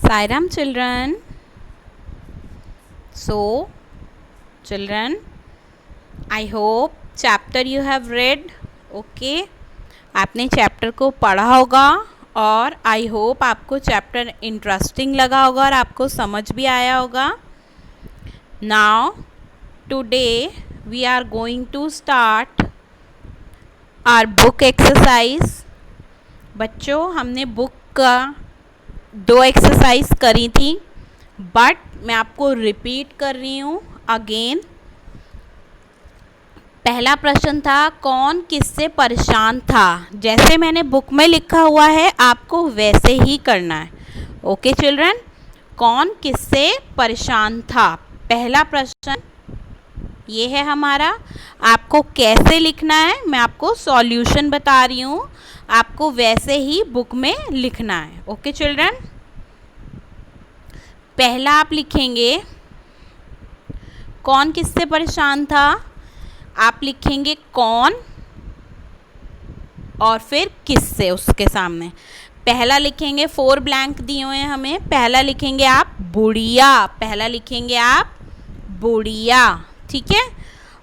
Sai Ram children. So, children, I hope chapter you have read. Okay, आपने chapter को पढ़ा होगा और आई होप आपको चैप्टर इंटरेस्टिंग लगा होगा और आपको समझ भी आया होगा. Now today we are going to start our book exercise. बच्चों, हमने बुक का 2 एक्सरसाइज करी थी, बट मैं आपको रिपीट कर रही हूँ अगेन. पहला प्रश्न था, कौन किससे परेशान था. जैसे मैंने बुक में लिखा हुआ है आपको वैसे ही करना है. ओके चिल्ड्रन, कौन किससे परेशान था. पहला प्रश्न ये है हमारा. आपको कैसे लिखना है मैं आपको सॉल्यूशन बता रही हूँ, आपको वैसे ही बुक में लिखना है. ओके चिल्ड्रन, पहला आप लिखेंगे कौन किससे परेशान था. आप लिखेंगे कौन और फिर किससे उसके सामने. पहला लिखेंगे 4 ब्लैंक दिए हुए हैं हमें. पहला लिखेंगे आप बुढ़िया. पहला लिखेंगे आप बुढ़िया. ठीक है.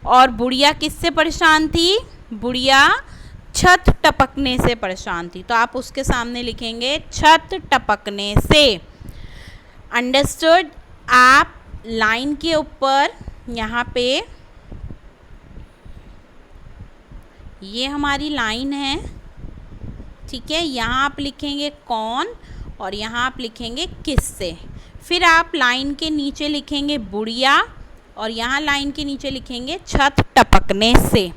और बुढ़िया किससे परेशान थी. बुढ़िया छत टपकने से परेशान थी, तो आप उसके सामने लिखेंगे छत टपकने से. अंडरस्टूड. आप लाइन के ऊपर यहाँ पे ये हमारी लाइन है, ठीक है. यहाँ आप लिखेंगे कौन और यहाँ आप लिखेंगे किससे. फिर आप लाइन के नीचे लिखेंगे बुढ़िया और यहाँ लाइन के नीचे लिखेंगे छत टपकने से.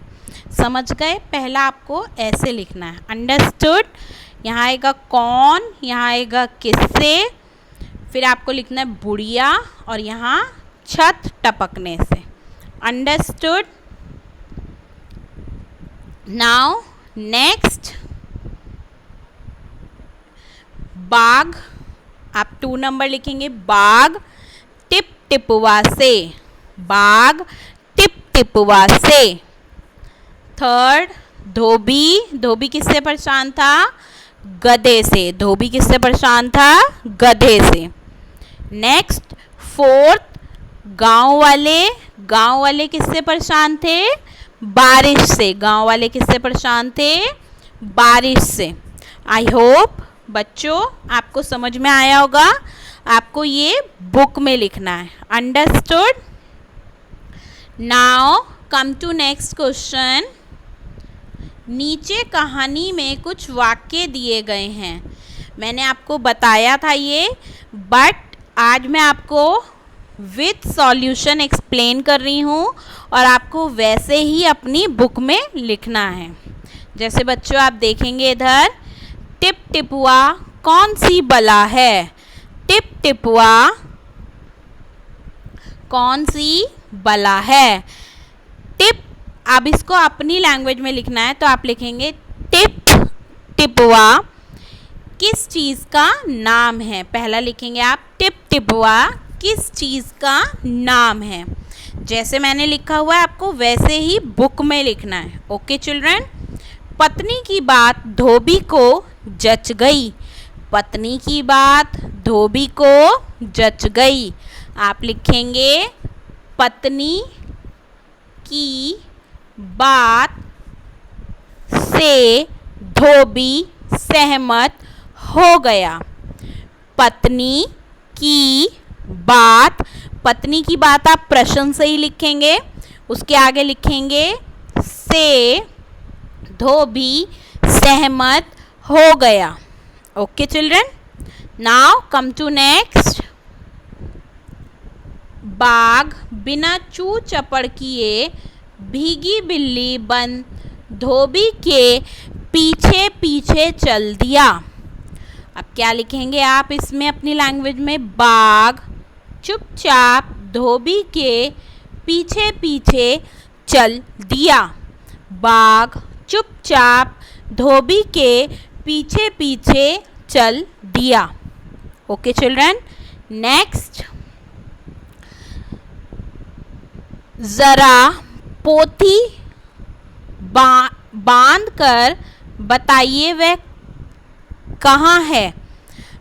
समझ गए. पहला आपको ऐसे लिखना है. अंडरस्टूड. यहाँ आएगा कौन, यहाँ आएगा किससे, फिर आपको लिखना है बुढ़िया और यहाँ छत टपकने से. अंडरस्टूड. नाउ नेक्स्ट, बाघ. आप 2 नंबर लिखेंगे. बाघ टिप टिपवा से. बाघ टिप टिपवा से. थर्ड, धोबी. धोबी किससे परेशान था. गधे से. धोबी किससे परेशान था. गधे से. नेक्स्ट, फोर्थ, गांव वाले. गांव वाले किससे परेशान थे. बारिश से. गांव वाले किससे परेशान थे. बारिश से. आई होप बच्चों आपको समझ में आया होगा. आपको ये बुक में लिखना है. Understood. Now come to next question. नीचे कहानी में कुछ वाक्य दिए गए हैं. मैंने आपको बताया था ये, बट आज मैं आपको विथ सॉल्यूशन एक्सप्लेन कर रही हूँ और आपको वैसे ही अपनी बुक में लिखना है. जैसे बच्चों आप देखेंगे इधर, टिप टिपुआ कौन सी बला है. टिप टिपुआ कौन सी बला है. टिप, अब इसको अपनी लैंग्वेज में लिखना है तो आप लिखेंगे टिप टिपुआ किस चीज़ का नाम है. पहला लिखेंगे आप टिप टिपुआ किस चीज़ का नाम है. जैसे मैंने लिखा हुआ है आपको वैसे ही बुक में लिखना है. Okay children. पत्नी की बात धोबी को जच गई. पत्नी की बात धोबी को जच गई. आप लिखेंगे पत्नी की बात से धोबी सहमत हो गया. पत्नी की बात, पत्नी की बात आप प्रश्न से ही लिखेंगे, उसके आगे लिखेंगे से धोबी सहमत हो गया. Okay children. Now come to next. बाघ बिना चू चपड़ किए भीगी बिल्ली बन धोबी के पीछे पीछे चल दिया. अब क्या लिखेंगे आप इसमें अपनी लैंग्वेज में. बाघ चुपचाप धोबी के पीछे पीछे चल दिया. बाघ चुपचाप धोबी के पीछे पीछे चल दिया. Okay children. नेक्स्ट, जरा पोथी बांध कर बताइए वह कहाँ है.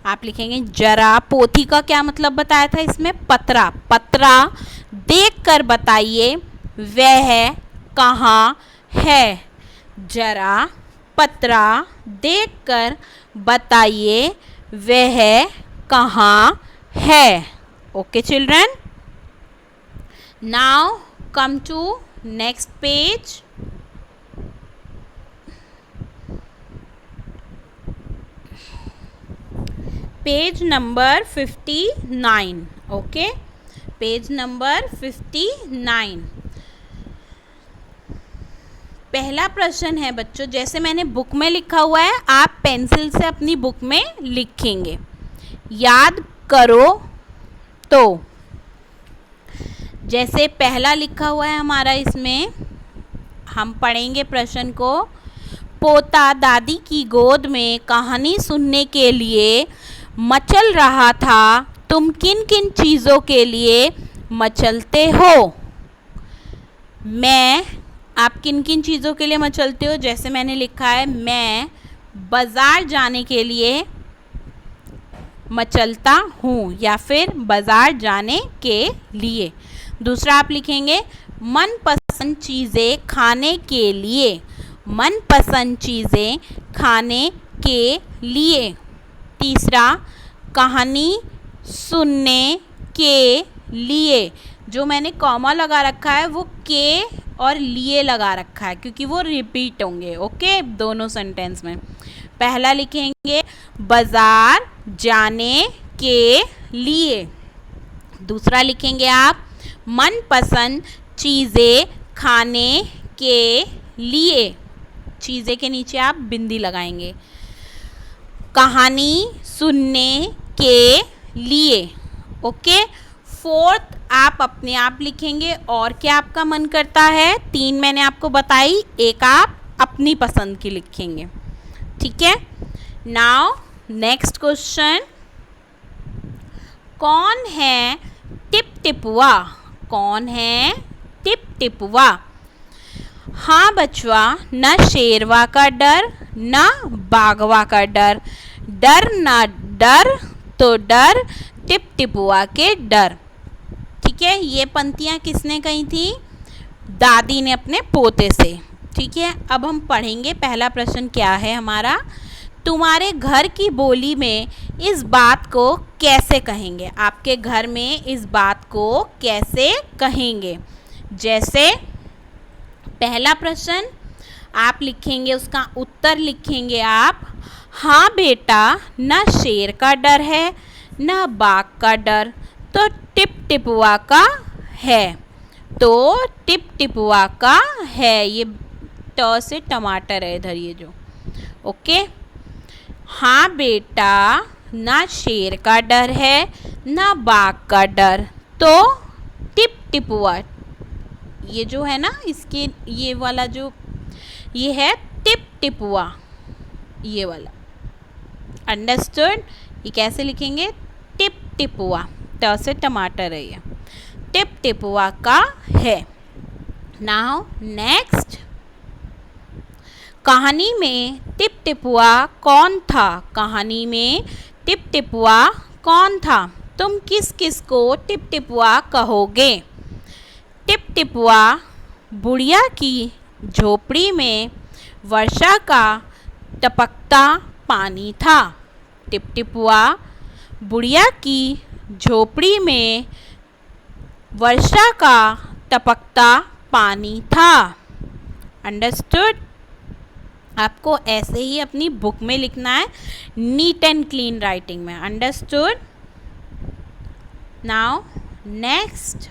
आप लिखेंगे जरा। पोथी का क्या मतलब बताया था इसमें? पतरा। पतरा देखकर बताइए वह कहाँ है। जरा पतरा देखकर बताइए वह कहाँ है। Okay children, now come to next page. Page number 59। Okay, page number 59। पहला प्रश्न है बच्चों, जैसे मैंने बुक में लिखा हुआ है आप पेंसिल से अपनी बुक में लिखेंगे। याद करो तो जैसे पहला लिखा हुआ है हमारा, इसमें हम पढ़ेंगे प्रश्न को। पोता दादी की गोद में कहानी सुनने के लिए मचल रहा था, तुम किन किन चीज़ों के लिए मचलते हो? मैं, आप किन किन चीज़ों के लिए मचलते हो? जैसे मैंने लिखा है मैं बाज़ार जाने के लिए मचलता हूँ, या फिर बाज़ार जाने के लिए। दूसरा आप लिखेंगे मनपसंद चीज़ें खाने के लिए। मनपसंद चीज़ें खाने के लिए। तीसरा कहानी सुनने के लिए। जो मैंने कॉमा लगा रखा है वो के और लिए लगा रखा है क्योंकि वो रिपीट होंगे। ओके, दोनों सेंटेंस में। पहला लिखेंगे बाजार जाने के लिए। दूसरा लिखेंगे आप मनपसंद चीज़ें खाने के लिए। चीज़ें के नीचे आप बिंदी लगाएंगे। कहानी सुनने के लिए। ओके, फोर्थ आप अपने आप लिखेंगे और क्या आपका मन करता है। 3 मैंने आपको बताई, एक आप अपनी पसंद की लिखेंगे। ठीक है, नाउ नेक्स्ट क्वेश्चन। कौन है टिप टिपुआ? कौन है टिप टिपुआ? हाँ बचवा, न शेरवा का डर न बाघवा का डर, डर ना डर तो डर टिप टिपुआ के डर। ठीक है, ये पंक्तियाँ किसने कही थी? दादी ने अपने पोते से। ठीक है, अब हम पढ़ेंगे पहला प्रश्न क्या है हमारा। तुम्हारे घर की बोली में इस बात को कैसे कहेंगे? आपके घर में इस बात को कैसे कहेंगे? जैसे पहला प्रश्न आप लिखेंगे, उसका उत्तर लिखेंगे आप। हाँ बेटा, न शेर का डर है न बाघ का डर, तो टिप टिपुआ का है। तो टिप टिपुआ का है। ये ट से टमाटर है इधर, ये जो। ओके, हाँ बेटा, ना शेर का डर है ना बाघ का डर, तो टिप टिपुआ। ये जो है ना, इसके ये वाला जो ये है टिप टिपुआ, ये वाला। अंडरस्टूड? ये कैसे लिखेंगे? टिप टिपुआ। ट से टमाटर है ये। टिप टिपुआ का है। नाउ नेक्स्ट, कहानी में टिप टिपुआ कौन था? कहानी में टिप टिपुआ कौन था? तुम किस किस को टिप टिपुआ कहोगे? टिप टिपुआ बुढ़िया की झोपड़ी में वर्षा का टपकता पानी था। टिप टिपुआ बुढ़िया की झोपड़ी में वर्षा का टपकता पानी था। अंडरस्टूड? आपको ऐसे ही अपनी बुक में लिखना है, नीट एंड क्लीन राइटिंग में। Understood? Now next,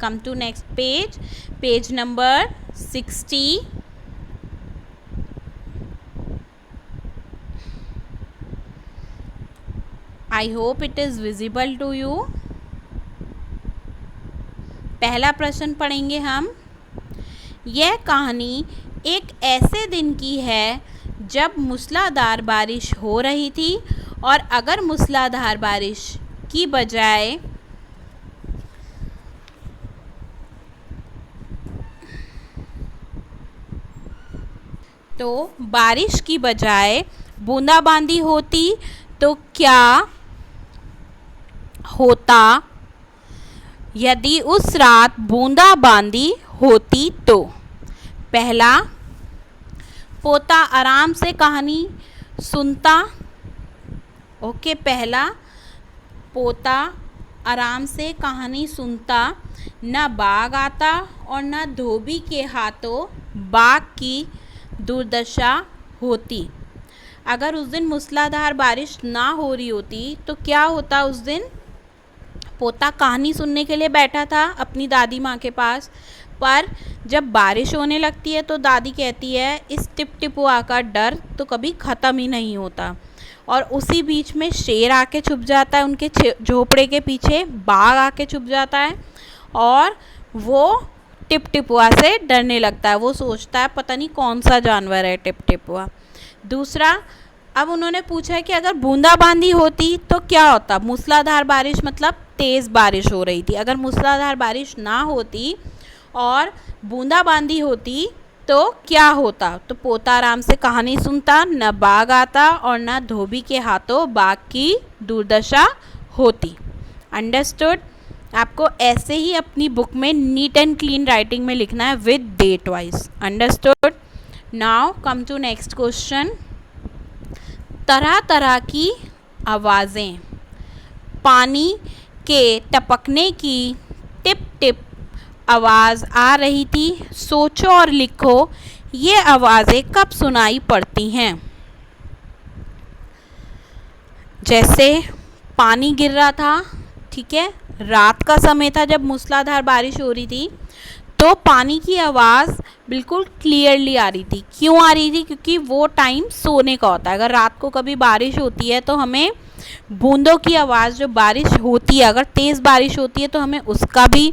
come to next page, page number 60। I hope it is visible to you. पहला प्रश्न पढ़ेंगे हम। यह कहानी एक ऐसे दिन की है जब मूसलाधार बारिश हो रही थी, और अगर मूसलाधार बारिश की बजाय तो बारिश की बजाय बूंदाबांदी होती तो क्या होता यदि उस रात बूंदाबांदी होती तो। पहला, पोता आराम से कहानी सुनता। ओके, पहला, पोता आराम से कहानी सुनता, न बाघ आता और न धोबी के हाथों बाघ की दुर्दशा होती। अगर उस दिन मूसलाधार बारिश ना हो रही होती तो क्या होता उस दिन? पोता कहानी सुनने के लिए बैठा था अपनी दादी माँ के पास, पर जब बारिश होने लगती है तो दादी कहती है इस टिपटिपुआ का डर तो कभी ख़त्म ही नहीं होता। और उसी बीच में शेर आके छुप जाता है, उनके झोपड़े के पीछे बाघ आके छुप जाता है और वो टिपटिपुआ से डरने लगता है। वो सोचता है पता नहीं कौन सा जानवर है टिपटिपुआ। दूसरा, अब उन्होंने पूछा है कि अगर बूंदाबांदी होती तो क्या होता? मूसलाधार बारिश मतलब तेज़ बारिश हो रही थी। अगर मूसलाधार बारिश ना होती और बूंदाबांदी होती तो क्या होता? तो पोता आराम से कहानी सुनता, न बाघ आता और न धोबी के हाथों बाघ की दुर्दशा होती। अंडरस्टूड? आपको ऐसे ही अपनी बुक में नीट एंड क्लीन राइटिंग में लिखना है with date wise. Understood? Now come to next question. तरह तरह की आवाज़ें, पानी के टपकने की टिप टिप आवाज़ आ रही थी। सोचो और लिखो ये आवाज़ें कब सुनाई पड़ती हैं? जैसे पानी गिर रहा था, ठीक है, रात का समय था जब मूसलाधार बारिश हो रही थी, तो पानी की आवाज़ बिल्कुल क्लियरली आ रही थी। क्यों आ रही थी? क्योंकि वो टाइम सोने का होता है। अगर रात को कभी बारिश होती है तो हमें बूंदों की आवाज़, जो बारिश होती है, अगर तेज़ बारिश होती है तो हमें उसका भी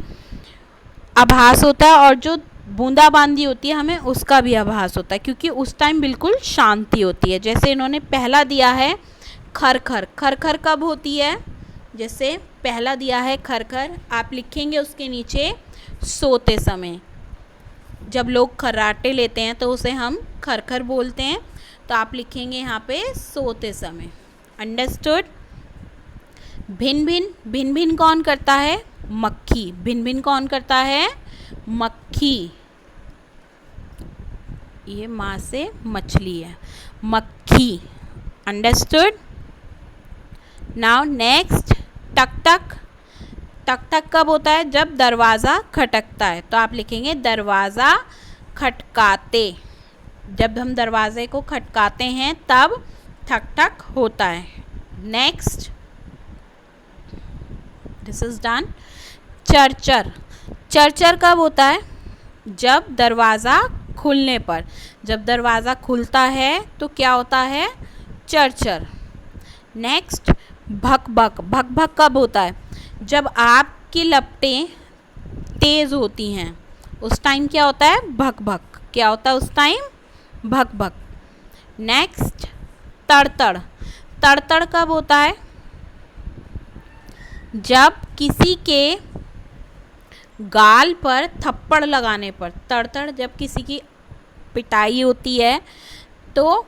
आभास होता है और जो बूंदाबांदी होती है हमें उसका भी आभास होता है, क्योंकि उस टाइम बिल्कुल शांति होती है। जैसे इन्होंने पहला दिया है खरखर। खरखर कब होती है? जैसे पहला दिया है खरखर, आप लिखेंगे उसके नीचे सोते समय। जब लोग खर्राटे लेते हैं तो उसे हम खरखर बोलते हैं, तो आप लिखेंगे यहाँ पे सोते समय। अंडरस्टूड? भिन भिन, भिन भिन कौन करता है? मक्खी। भिन भिन कौन करता है? मक्खी। ये माँ से मछली है, मक्खी। अंडरस्टूड? नाउ नेक्स्ट, टक टक। टक टक कब होता है? जब दरवाज़ा खटकता है, तो आप लिखेंगे दरवाज़ा खटकाते। जब हम दरवाजे को खटकाते हैं तब ठक ठक होता है। Next, this is done. चरचर। चरचर कब होता है? जब दरवाज़ा खुलने पर। जब दरवाज़ा खुलता है तो क्या होता है? चरचर। नेक्स्ट, भक भक। भक भक कब होता है? जब आपकी लपटें तेज़ होती हैं उस टाइम क्या होता है? भक भक। क्या होता है उस टाइम? भक भक। नेक्स्ट, तड़तड़। तड़तड़ कब होता है? जब किसी के गाल पर थप्पड़ लगाने पर। तड़तड़ जब किसी की पिटाई होती है तो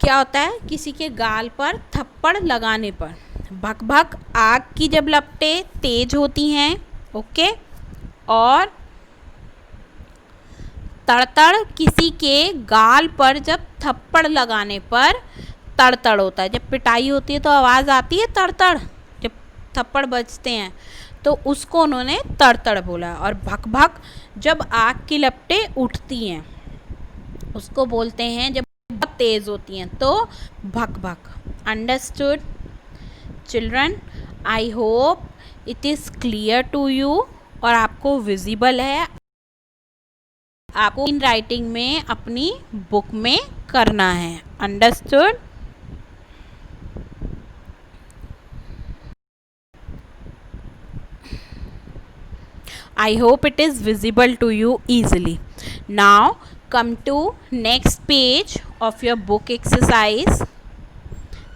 क्या होता है? किसी के गाल पर थप्पड़ लगाने पर। भक भक आग की जब लपटें तेज होती हैं, ओके। और तड़तड़ किसी के गाल पर जब थप्पड़ लगाने पर तड़तड़ होता है। जब पिटाई होती है तो आवाज़ आती है तड़तड़, जब थप्पड़ बजते हैं तो उसको उन्होंने तड़तड़ बोला। और भक भक जब आग की लपटें उठती हैं उसको बोलते हैं, जब बहुत तेज़ होती हैं तो भक भक। Understood children? I hope it is clear to you और आपको विजिबल है। आपको इन राइटिंग में अपनी बुक में करना है। Understood? I hope it is visible to you easily. Now come to next page of your book exercise.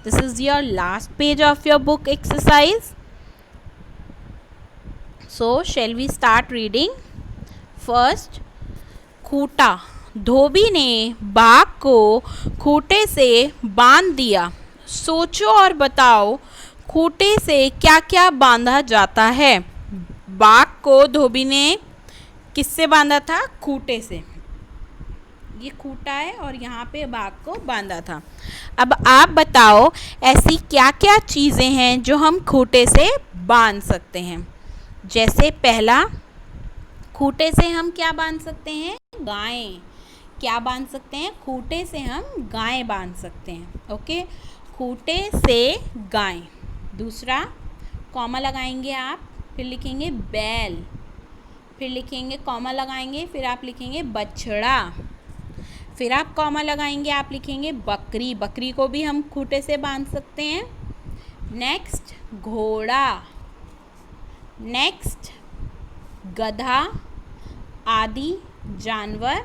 This is your last page of your book exercise. So shall we start reading? First, खूंटा। धोबी ने बाघ को खूंटे से बांध दिया। सोचो और बताओ खूंटे से क्या क्या बांधा जाता है? बाघ को धोबी ने किससे बांधा था? खूंटे से। ये खूंटा है और यहाँ पे बाघ को बांधा था। अब आप बताओ ऐसी क्या क्या चीज़ें हैं जो हम खूंटे से बांध सकते हैं? जैसे पहला, खूंटे से हम क्या बांध सकते हैं? गायें। क्या बांध सकते हैं? खूंटे से हम गायें बांध सकते हैं। ओके, खूंटे से गाय। दूसरा, कॉमा लगाएंगे आप, फिर लिखेंगे बैल, फिर लिखेंगे कॉमा लगाएंगे, फिर आप लिखेंगे बछड़ा, फिर आप कॉमा लगाएंगे, आप लिखेंगे बकरी। बकरी को भी हम खूंटे से बांध सकते हैं। नेक्स्ट, घोड़ा, नेक्स्ट गधा आदि जानवर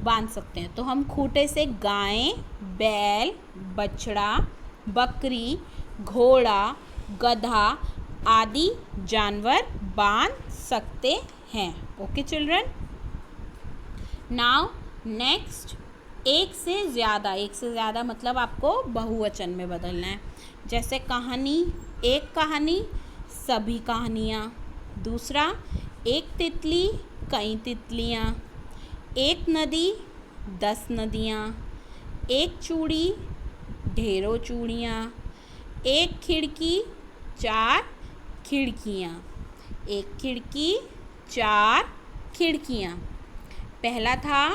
बांध सकते हैं। तो हम खूंटे से गाय, बैल, बछड़ा, बकरी, घोड़ा, गधा आदि जानवर बांध सकते हैं। ओके चिल्ड्रन, नाउ नेक्स्ट, एक से ज़्यादा मतलब आपको बहुवचन में बदलना है। जैसे कहानी, एक कहानी, सभी कहानियाँ। दूसरा, एक तितली, कई तितलियाँ। एक नदी, 10 नदियाँ। एक चूड़ी, ढेरों चूड़ियाँ। एक खिड़की, 4 खिड़कियाँ। एक खिड़की, 4 खिड़कियाँ। पहला था,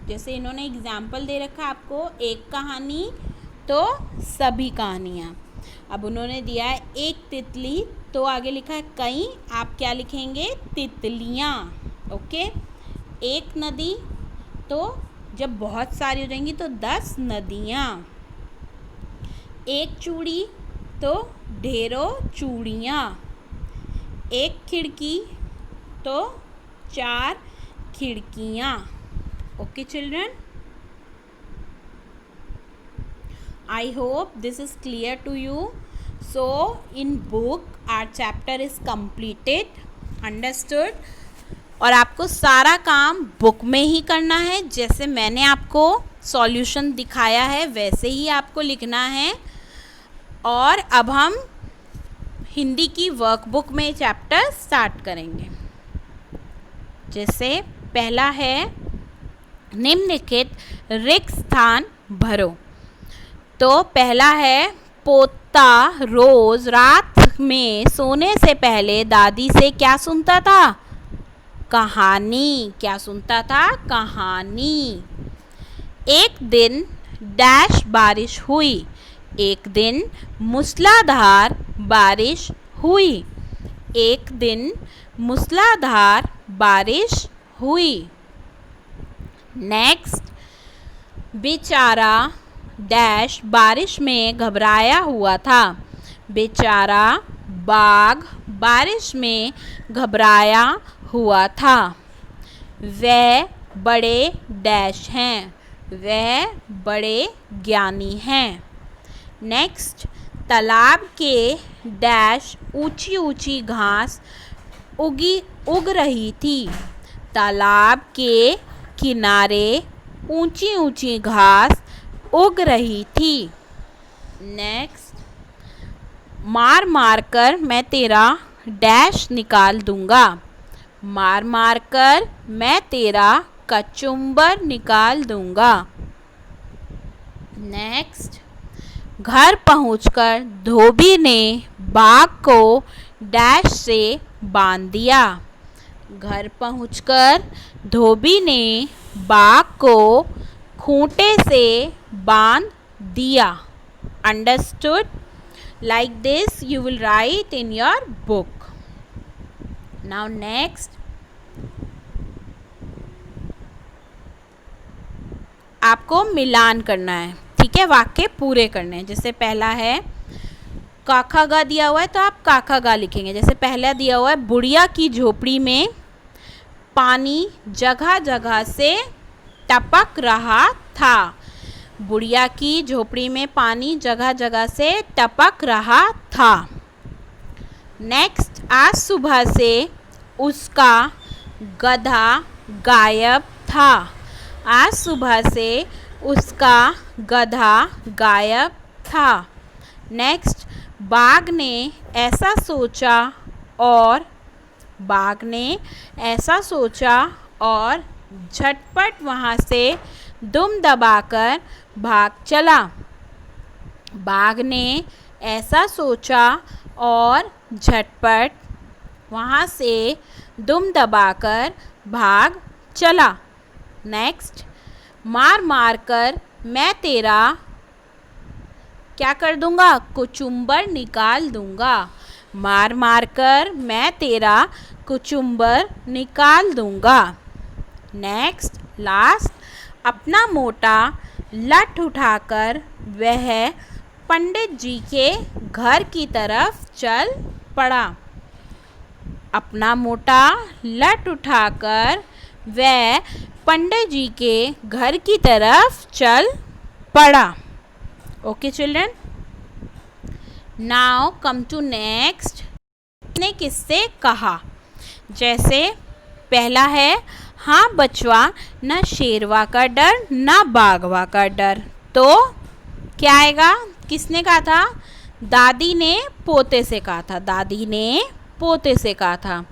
जैसे इन्होंने एग्जाम्पल दे रखा आपको, एक कहानी तो सभी कहानियाँ। अब उन्होंने दिया है एक तितली, तो आगे लिखा है कई, आप क्या लिखेंगे? तितलियाँ। ओके, एक नदी, तो जब बहुत सारी हो जाएंगी तो 10 नदियाँ। एक चूड़ी, तो ढेरों चूड़ियाँ। एक खिड़की, तो 4 खिड़कियाँ। Okay children, I hope this is clear to you. So in book our chapter is completed. Understood? और आपको सारा काम बुक में ही करना है। जैसे मैंने आपको सॉल्यूशन दिखाया है वैसे ही आपको लिखना है। और अब हम हिंदी की वर्कबुक में चैप्टर स्टार्ट करेंगे। जैसे पहला है, निम्नलिखित रिक्त स्थान भरो। तो पहला है, पोता रोज रात में सोने से पहले दादी से क्या सुनता था? कहानी। क्या सुनता था? कहानी। एक दिन डैश बारिश हुई। एक दिन मूसलाधार बारिश हुई। एक दिन मूसलाधार बारिश हुई। नेक्स्ट, बेचारा डैश बारिश में घबराया हुआ था। बेचारा बाघ बारिश में घबराया हुआ था। वह बड़े डैश हैं। वह बड़े ज्ञानी हैं। नेक्स्ट, तालाब के डैश ऊंची ऊंची घास उग रही थी। तालाब के किनारे ऊंची ऊंची घास उग रही थी। नेक्स्ट, मार मार कर मैं तेरा डैश निकाल दूंगा। मार मार कर मैं तेरा कचुम्बर निकाल दूंगा। नेक्स्ट, घर पहुंचकर धोबी ने बाघ को डैश से बांध दिया। घर पहुंचकर धोबी ने बाघ को खूंटे से बांध दिया। Understood? Like this you will write in your book. Now next, आपको मिलान करना है। ठीक है, वाक्य पूरे करने हैं। जैसे पहला है, काखा गा दिया हुआ है तो आप काखा गा लिखेंगे। जैसे पहला दिया हुआ है, बुढ़िया की झोपड़ी में पानी जगह जगह से टपक रहा था। बुढ़िया की झोपड़ी में पानी जगह जगह से टपक रहा था। नेक्स्ट, आज सुबह से उसका गधा गायब था। आज सुबह से उसका गधा गायब था। नेक्स्ट, बाघ ने ऐसा सोचा और बाघ ने ऐसा सोचा और झटपट वहाँ से दुम दबाकर भाग चला। बाघ ने ऐसा सोचा और झटपट वहाँ से दुम दबाकर भाग चला। नेक्स्ट, मार मार कर मैं तेरा क्या कर दूंगा? कुचुम्बर निकाल दूंगा। मार मार कर मैं तेरा कुचुम्बर निकाल दूंगा। नेक्स्ट, लास्ट, अपना मोटा लठ उठाकर वह पंडित जी के घर की तरफ चल पड़ा। अपना मोटा लठ उठाकर वह पंडित जी के घर की तरफ चल पड़ा। Okay children, now come to next. ने किससे कहा? जैसे पहला है, हाँ बचवा, न शेरवा का डर न बाघवा का डर। तो क्या आएगा? किसने कहा था? दादी ने पोते से कहा था। दादी ने पोते से कहा था।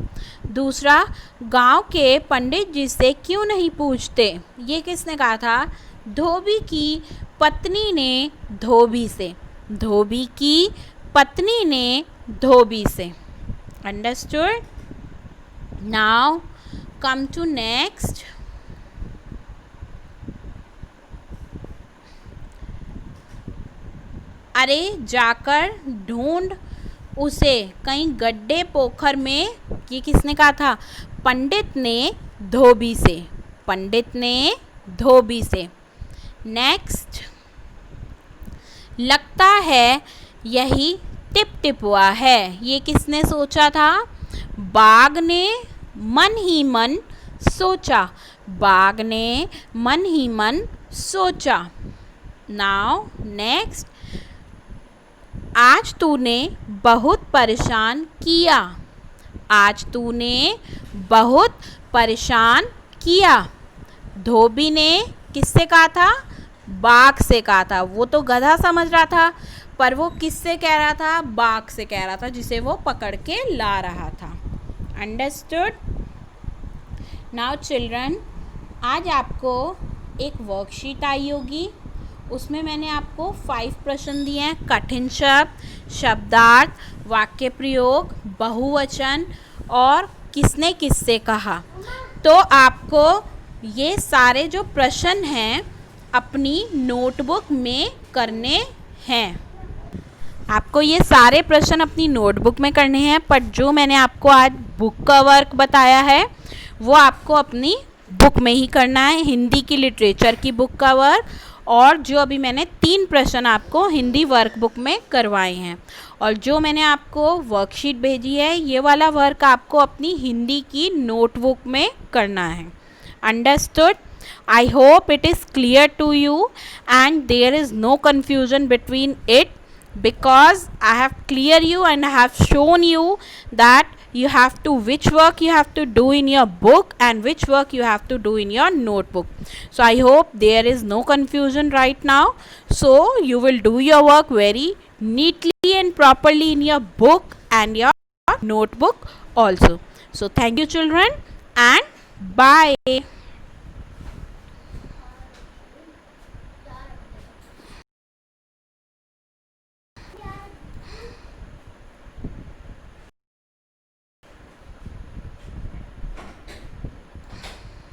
दूसरा, गांव के पंडित जी से क्यों नहीं पूछते? ये किसने कहा था? धोबी की पत्नी ने धोबी से। धोबी की पत्नी ने धोबी से। Understood? Now come to next. अरे जाकर ढूंढ उसे कहीं गड्ढे पोखर में। ये किसने कहा था? पंडित ने धोबी से। पंडित ने धोबी से। नेक्स्ट, लगता है यही टिप टिपुआ है। ये किसने सोचा था? बाघ ने मन ही मन सोचा। बाघ ने मन ही मन सोचा। नाउ नेक्स्ट, आज तूने बहुत परेशान किया। आज तूने बहुत परेशान किया। धोबी ने किससे कहा था? बाघ से कहा था। वो तो गधा समझ रहा था, पर वो किससे कह रहा था? बाघ से कह रहा था, जिसे वो पकड़ के ला रहा था। अंडरस्टूड? नाउ चिल्ड्रन, आज आपको एक वर्कशीट आई होगी। उसमें मैंने आपको 5 प्रश्न दिए हैं। कठिन शब्द, शब्दार्थ, वाक्य प्रयोग, बहुवचन और किसने किससे कहा। तो आपको ये सारे जो प्रश्न हैं अपनी नोटबुक में करने हैं। आपको ये सारे प्रश्न अपनी नोटबुक में करने हैं, पर जो मैंने आपको आज बुक का वर्क बताया है वो आपको अपनी बुक में ही करना है। हिंदी की लिटरेचर की बुक का वर्क, और जो अभी मैंने 3 प्रश्न आपको हिंदी वर्कबुक में करवाए हैं, और जो मैंने आपको वर्कशीट भेजी है ये वाला वर्क आपको अपनी हिंदी की नोटबुक में करना है। Understood? I hope it is clear to you and there is no confusion between it, because I have clear you and I have shown you that you have to which work you have to do in your book and which work you have to do in your notebook. So I hope there is no confusion right now. So you will do your work very neatly and properly in your book and your notebook also. So thank you children and bye.